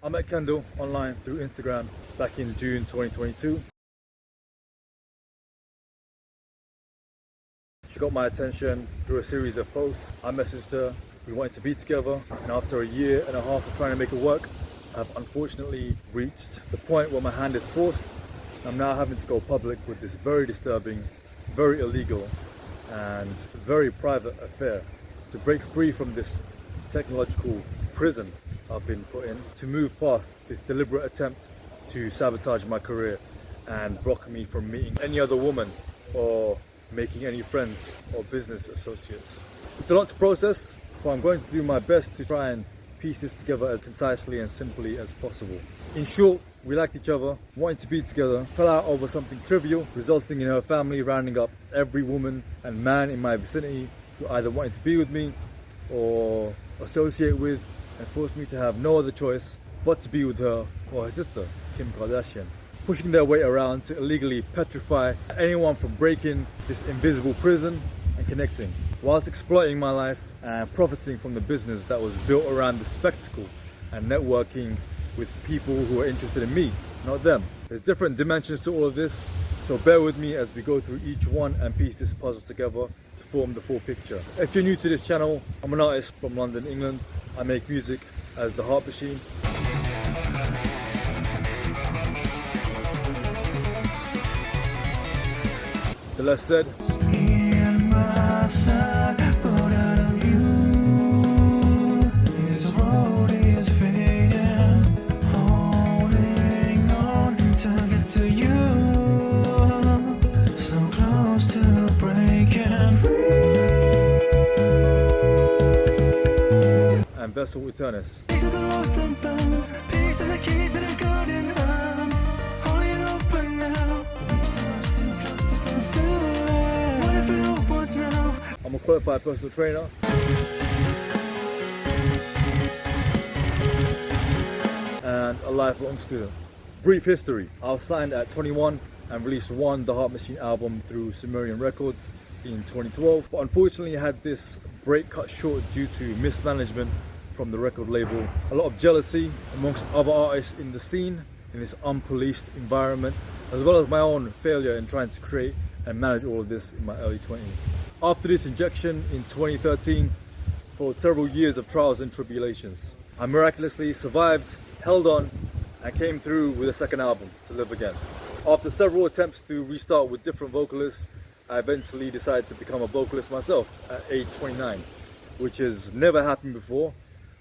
I met Kendall online through Instagram back in June 2022. She got my attention through a series of posts. I messaged her, we wanted to be together, and after a year and a half of trying to make it work, I've unfortunately reached the point where my hand is forced. I'm now having to go public with this very disturbing, very illegal, and very private affair to break free from this technological prison I've been put in, to move past this deliberate attempt to sabotage my career and block me from meeting any other woman or making any friends or business associates. It's a lot to process, but I'm going to do my best to try and piece this together as concisely and simply as possible. In short, we liked each other, wanted to be together, fell out over something trivial, resulting in her family rounding up every woman and man in my vicinity who either wanted to be with me or associate with, and forced me to have no other choice but to be with her or her sister, Kim Kardashian, pushing their weight around to illegally petrify anyone from breaking this invisible prison and connecting, whilst exploiting my life and profiting from the business that was built around the spectacle and networking with people who are interested in me, not them. There's different dimensions to all of this, so bear with me as we go through each one and piece this puzzle together to form the full picture. If you're new to this channel, I'm an artist from London, England. I make music as The Heart Machine. The less said. And Vessel Eternus. I'm a qualified personal trainer. And a lifelong student. Brief history. I was signed at 21 and released one The Heart Machine album through Sumerian Records in 2012. But unfortunately I had this break cut short due to mismanagement from the record label, a lot of jealousy amongst other artists in the scene, in this unpoliced environment, as well as my own failure in trying to create and manage all of this in my early 20s. After this injection in 2013, followed several years of trials and tribulations. I miraculously survived, held on, and came through with a second album, To Live Again. After several attempts to restart with different vocalists, I eventually decided to become a vocalist myself at age 29, which has never happened before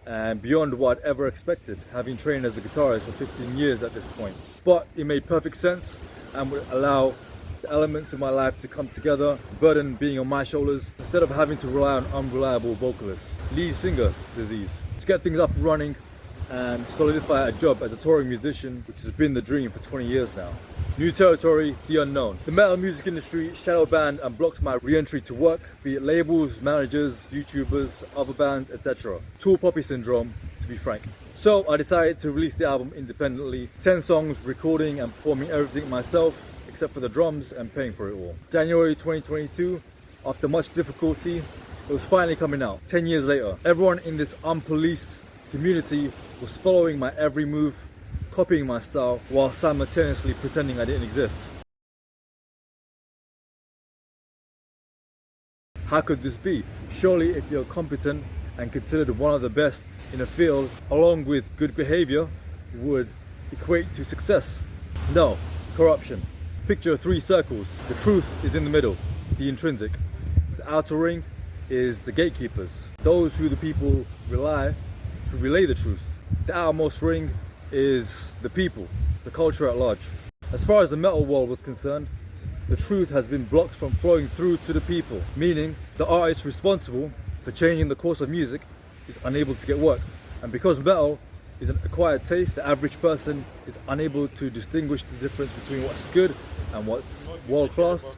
and beyond what I'd ever expected, having trained as a guitarist for 15 years at this point. But it made perfect sense and would allow the elements of my life to come together, burden being on my shoulders, instead of having to rely on unreliable vocalists. Lead singer disease. To get things up and running and solidify a job as a touring musician, which has been the dream for 20 years now. New territory, the unknown. The metal music industry shadow banned and blocked my re-entry to work, be it labels, managers, YouTubers, other bands, etc. Tall poppy syndrome, to be frank. So I decided to release the album independently. 10 songs, recording and performing everything myself, except for the drums and paying for it all. January 2022, after much difficulty, it was finally coming out. 10 years later, everyone in this unpoliced community was following my every move, copying my style, while simultaneously pretending I didn't exist. How could this be? Surely if you're competent and considered one of the best in a field, along with good behavior, would equate to success. No, corruption. Picture 3 circles. The truth is in the middle, the intrinsic. The outer ring is the gatekeepers, those who the people rely to relay the truth. The outermost ring is the people, the culture at large. As far as the metal world was concerned, the truth has been blocked from flowing through to the people, meaning the artist responsible for changing the course of music is unable to get work. And because metal is an acquired taste, the average person is unable to distinguish the difference between what's good and what's world class.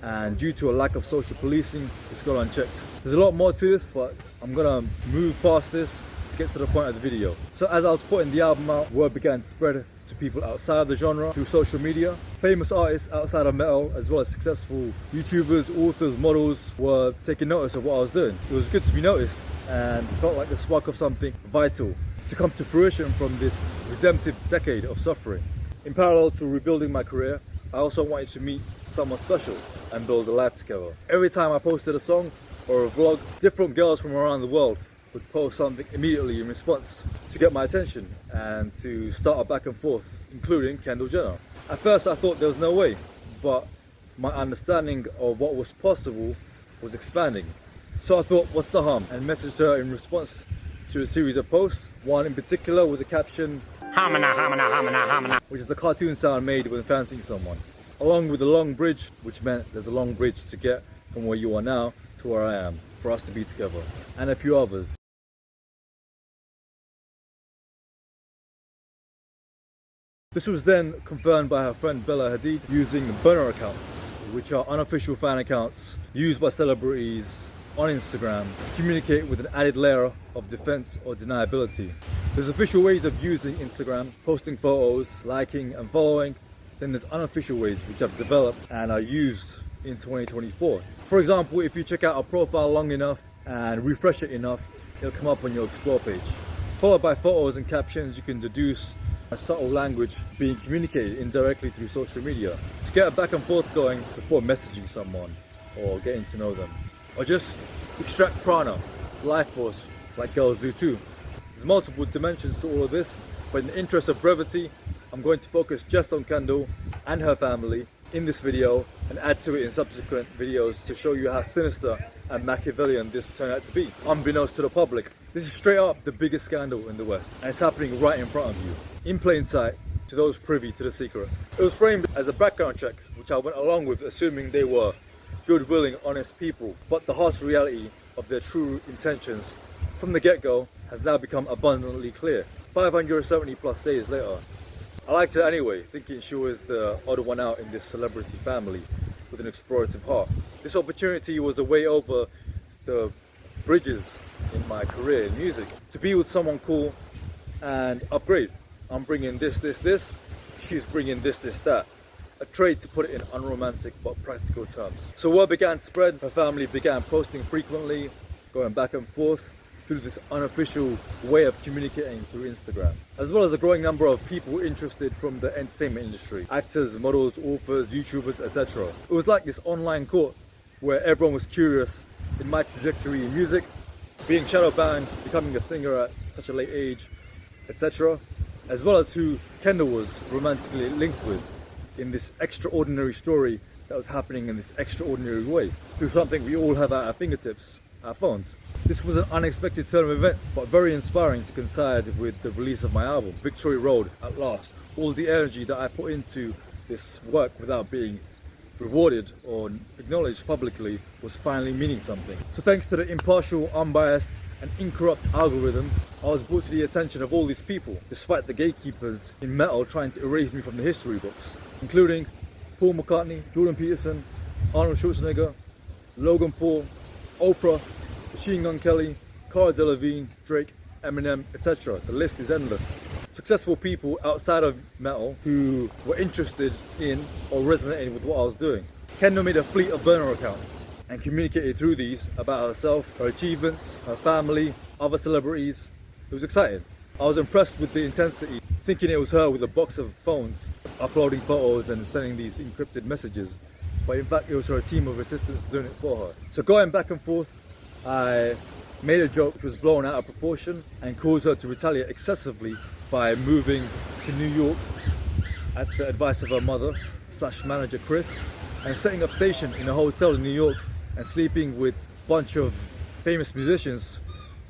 And due to a lack of social policing, it's gone unchecked. There's a lot more to this, but I'm gonna move past this to get to the point of the video. So as I was putting the album out, word began to spread to people outside of the genre through social media. Famous artists outside of metal, as well as successful YouTubers, authors, models, were taking notice of what I was doing. It was good to be noticed and felt like the spark of something vital to to come to fruition from this redemptive decade of suffering. In parallel to rebuilding my career, I also wanted to meet someone special and build a life together. Every time I posted a song or a vlog, different girls from around the world would post something immediately in response to get my attention and to start a back and forth, including Kendall Jenner. At first I thought there was no way, but my understanding of what was possible was expanding. So I thought, what's the harm? And messaged her in response to a series of posts, one in particular with the caption, "Hamana, hamana, hamana, hamana," which is a cartoon sound made when fancying someone, along with a long bridge, which meant there's a long bridge to get from where you are now to where I am, for us to be together, and a few others. This was then confirmed by her friend Bella Hadid using burner accounts, which are unofficial fan accounts used by celebrities on Instagram to communicate with an added layer of defense or deniability. There's official ways of using Instagram, posting photos, liking and following. Then there's unofficial ways which have developed and are used in 2024. For example, if you check out a profile long enough and refresh it enough, it'll come up on your explore page. Followed by photos and captions, you can deduce a subtle language being communicated indirectly through social media to get a back and forth going before messaging someone or getting to know them. Or just extract prana, life force, like girls do too. There's multiple dimensions to all of this, but in the interest of brevity, I'm going to focus just on Kendall and her family in this video and add to it in subsequent videos to show you how sinister and Machiavellian this turned out to be, unbeknownst to the public. This is straight up the biggest scandal in the West, and it's happening right in front of you, in plain sight to those privy to the secret. It was framed as a background check, which I went along with, assuming they were good-willing, honest people, but the harsh reality of their true intentions from the get-go has now become abundantly clear. 570 plus days later. I liked her anyway, thinking she was the odd one out in this celebrity family with an explorative heart. This opportunity was a way over the bridges in my career in music, to be with someone cool and upgrade. I'm bringing this, she's bringing this, that. A trade, to put it in unromantic but practical terms. So word began to spread, her family began posting frequently, going back and forth through this unofficial way of communicating through Instagram, as well as a growing number of people interested from the entertainment industry, actors, models, authors, YouTubers, etc. It was like this online court where everyone was curious in my trajectory in music, being shadow banned, becoming a singer at such a late age, etc., as well as who Kendall was romantically linked with in this extraordinary story that was happening in this extraordinary way, through something we all have at our fingertips, our phones. This was an unexpected turn of events, but very inspiring to coincide with the release of my album, Victory Road, at last. All the energy that I put into this work without being rewarded or acknowledged publicly was finally meaning something. So thanks to the impartial, unbiased and incorrupt algorithm, I was brought to the attention of all these people, despite the gatekeepers in metal trying to erase me from the history books, including Paul McCartney, Jordan Peterson, Arnold Schwarzenegger, Logan Paul, Oprah, Machine Gun Kelly, Cara Delevingne, Drake, Eminem, etc. The list is endless. Successful people outside of metal who were interested in or resonated with what I was doing. Kendall made a fleet of burner accounts and communicated through these about herself, her achievements, her family, other celebrities. It was exciting. I was impressed with the intensity, thinking it was her with a box of phones uploading photos and sending these encrypted messages, but in fact it was her team of assistants doing it for her. So going back and forth, I made a joke which was blown out of proportion and caused her to retaliate excessively by moving to New York at the advice of her mother / manager Chris, and setting up station in a hotel in New York and sleeping with a bunch of famous musicians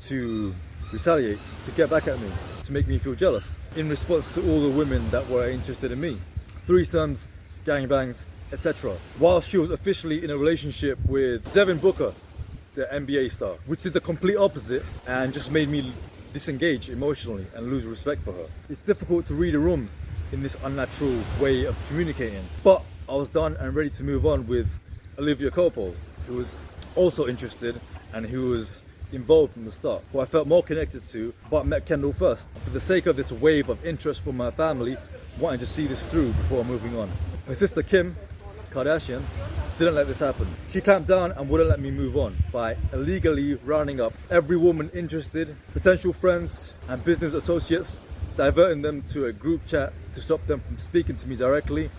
to retaliate, to get back at me, to make me feel jealous, in response to all the women that were interested in me. Threesomes, gangbangs, etc. While she was officially in a relationship with Devin Booker, the NBA star, which did the complete opposite and just made me disengage emotionally and lose respect for her. It's difficult to read a room in this unnatural way of communicating, but I was done and ready to move on with Olivia Copo, who was also interested and who was involved from the start, who I felt more connected to, but met Kendall first. For the sake of this wave of interest from my family, wanting to see this through before moving on. Her sister Kim Kardashian didn't let this happen. She clamped down and wouldn't let me move on by illegally rounding up every woman interested, potential friends and business associates, diverting them to a group chat to stop them from speaking to me directly,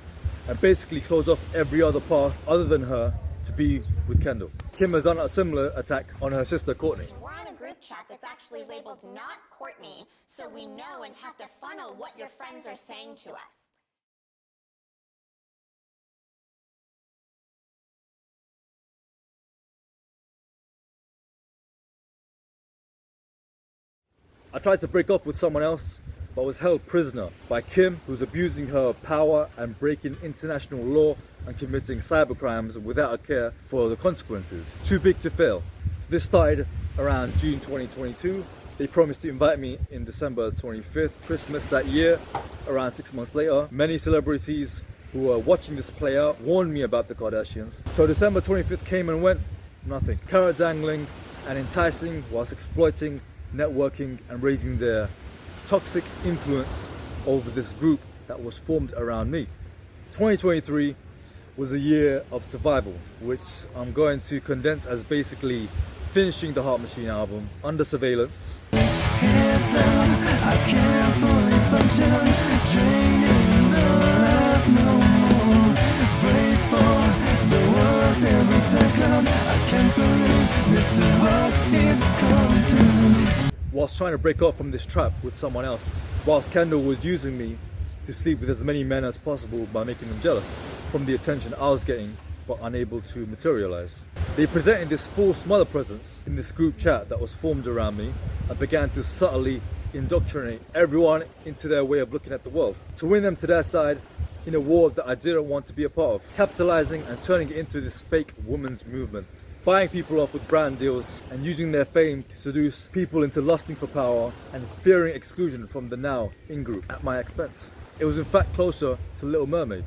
and basically close off every other path other than her to be with Kendall. Kim has done a similar attack on her sister Courtney. We're on a group chat that's actually labeled not Courtney, so we know and have to funnel what your friends are saying to us. I tried to break off with someone else, but was held prisoner by Kim, who's abusing her power and breaking international law and committing cybercrimes without a care for the consequences. Too big to fail. So this started around June 2022. They promised to invite me in December 25th, Christmas that year. Around 6 months later, many celebrities who were watching this play out warned me about the Kardashians. So December 25th came and went, nothing. Carrot dangling and enticing whilst exploiting, networking and raising their toxic influence over this group that was formed around me. 2023 was a year of survival, which I'm going to condense as basically finishing the Heart Machine album under surveillance. Head down, I can't fully function, draining the life no more. Brace for the worst every second. I can't believe this is what it's come to. Whilst trying to break off from this trap with someone else, whilst Kendall was using me to sleep with as many men as possible by making them jealous from the attention I was getting but unable to materialize. They presented this false mother presence in this group chat that was formed around me and began to subtly indoctrinate everyone into their way of looking at the world, to win them to their side in a war that I didn't want to be a part of, capitalizing and turning it into this fake women's movement, buying people off with brand deals and using their fame to seduce people into lusting for power and fearing exclusion from the now in-group at my expense. It was in fact closer to Little Mermaid.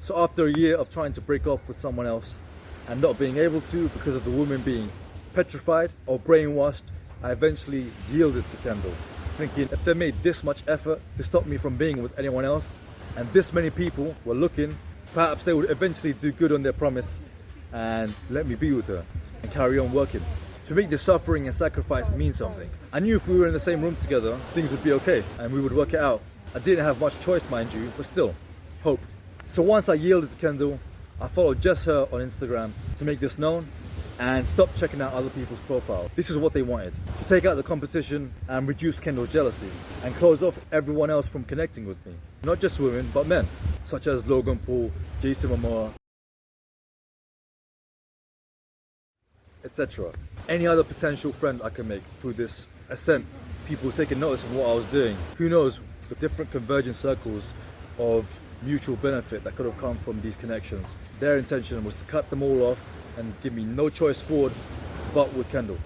So after a year of trying to break off with someone else and not being able to because of the women being petrified or brainwashed, I eventually yielded to Kendall, thinking if they made this much effort to stop me from being with anyone else and this many people were looking, perhaps they would eventually do good on their promise and let me be with her and carry on working. To make the suffering and sacrifice mean something. I knew if we were in the same room together, things would be okay and we would work it out. I didn't have much choice, mind you, but still, hope. So once I yielded to Kendall, I followed just her on Instagram to make this known and stop checking out other people's profiles. This is what they wanted, to take out the competition and reduce Kendall's jealousy and close off everyone else from connecting with me. Not just women, but men, such as Logan Paul, Jason Momoa, etc. Any other potential friend I can make through this ascent, people taking notice of what I was doing. Who knows the different converging circles of mutual benefit that could have come from these connections. Their intention was to cut them all off and give me no choice forward but with Kendall,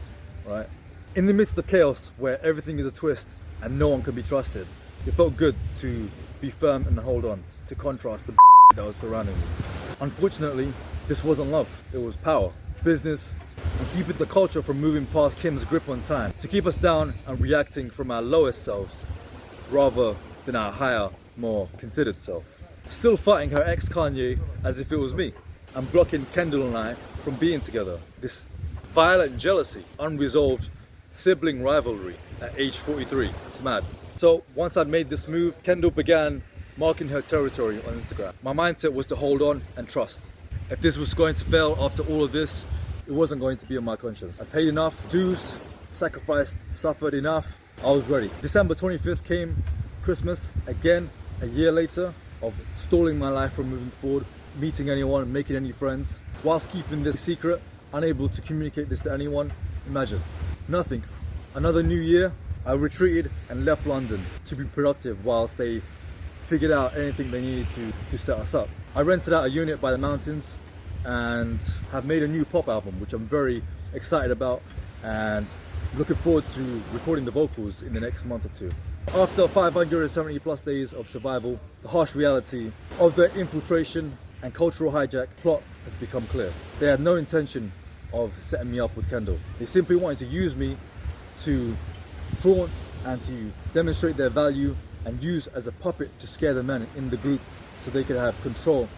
right? In the midst of chaos where everything is a twist and no one can be trusted, it felt good to be firm and hold on, to contrast the that was surrounding me. Unfortunately, this wasn't love, it was power, business, and keeping the culture from moving past Kim's grip on time, to keep us down and reacting from our lowest selves rather than our higher, more considered self. Still fighting her ex Kanye as if it was me, and blocking Kendall and I from being together. This violent jealousy, unresolved sibling rivalry at age 43. It's mad. So once I'd made this move, Kendall began marking her territory on Instagram. My mindset was to hold on and trust. If this was going to fail after all of this, it wasn't going to be on my conscience. I paid enough dues, sacrificed, suffered enough. I was ready. December 25th came, Christmas, again, a year later of stalling my life from moving forward, meeting anyone, making any friends, whilst keeping this secret, unable to communicate this to anyone. Imagine, nothing. Another new year, I retreated and left London to be productive whilst they figured out anything they needed to set us up. I rented out a unit by the mountains and have made a new pop album, which I'm very excited about and looking forward to recording the vocals in the next month or two. After 570 plus days of survival, the harsh reality of the infiltration and cultural hijack plot has become clear. They had no intention of setting me up with Kendall. They simply wanted to use me to flaunt and to demonstrate their value and use as a puppet to scare the men in the group so they could have control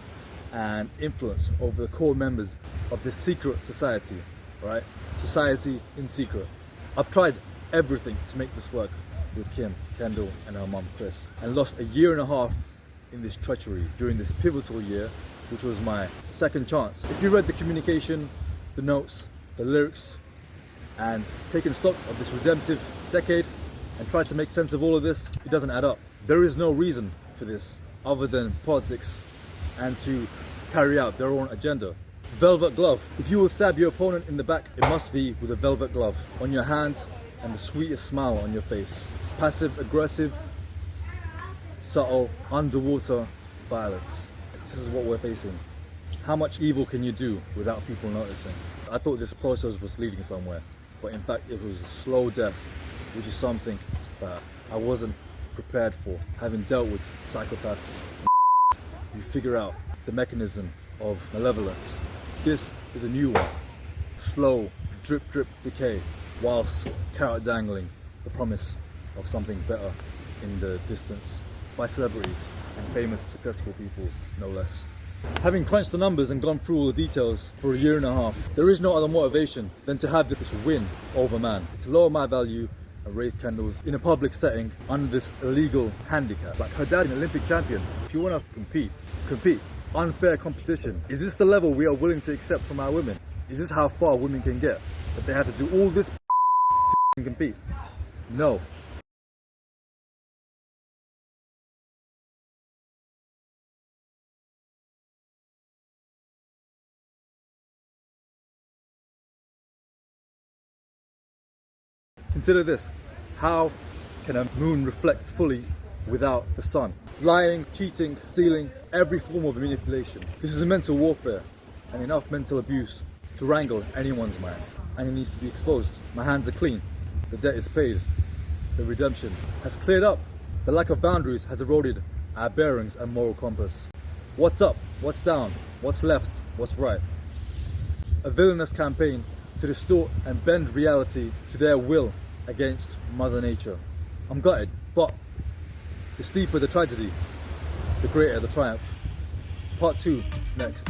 and influence over the core members of this secret society, right? Society in secret. I've tried everything to make this work with Kim, Kendall, and her mum, Chris, and lost a year and a half in this treachery during this pivotal year, which was my second chance. If you read the communication, the notes, the lyrics, and taken stock of this redemptive decade and tried to make sense of all of this, it doesn't add up. There is no reason for this other than politics and to carry out their own agenda. Velvet glove. If you will stab your opponent in the back, it must be with a velvet glove on your hand and the sweetest smile on your face. Passive aggressive, subtle, underwater violence. This is what we're facing. How much evil can you do without people noticing? I thought this process was leading somewhere, but in fact it was a slow death, which is something that I wasn't prepared for. Having dealt with psychopaths, you figure out the mechanism of malevolence. This is a new one. Slow, drip drip decay, whilst carrot dangling the promise of something better in the distance by celebrities and famous successful people, no less. Having crunched the numbers and gone through all the details for a year and a half, there is no other motivation than to have this win over man, to lower my value and raise Kendall's in a public setting under this illegal handicap. Like her dad, an Olympic champion. If you want to compete, compete. Unfair competition. Is this the level we are willing to accept from our women? Is this how far women can get? That they have to do all this to compete? No. Consider this. How can a moon reflect fully without the sun? Lying, cheating, stealing, every form of manipulation. This is a mental warfare and enough mental abuse to wrangle anyone's mind. And it needs to be exposed. My hands are clean. The debt is paid. The redemption has cleared up. The lack of boundaries has eroded our bearings and moral compass. What's up? What's down? What's left? What's right? A villainous campaign to distort and bend reality to their will against Mother Nature. I'm gutted, but the steeper the tragedy, the greater the triumph. Part 2 next.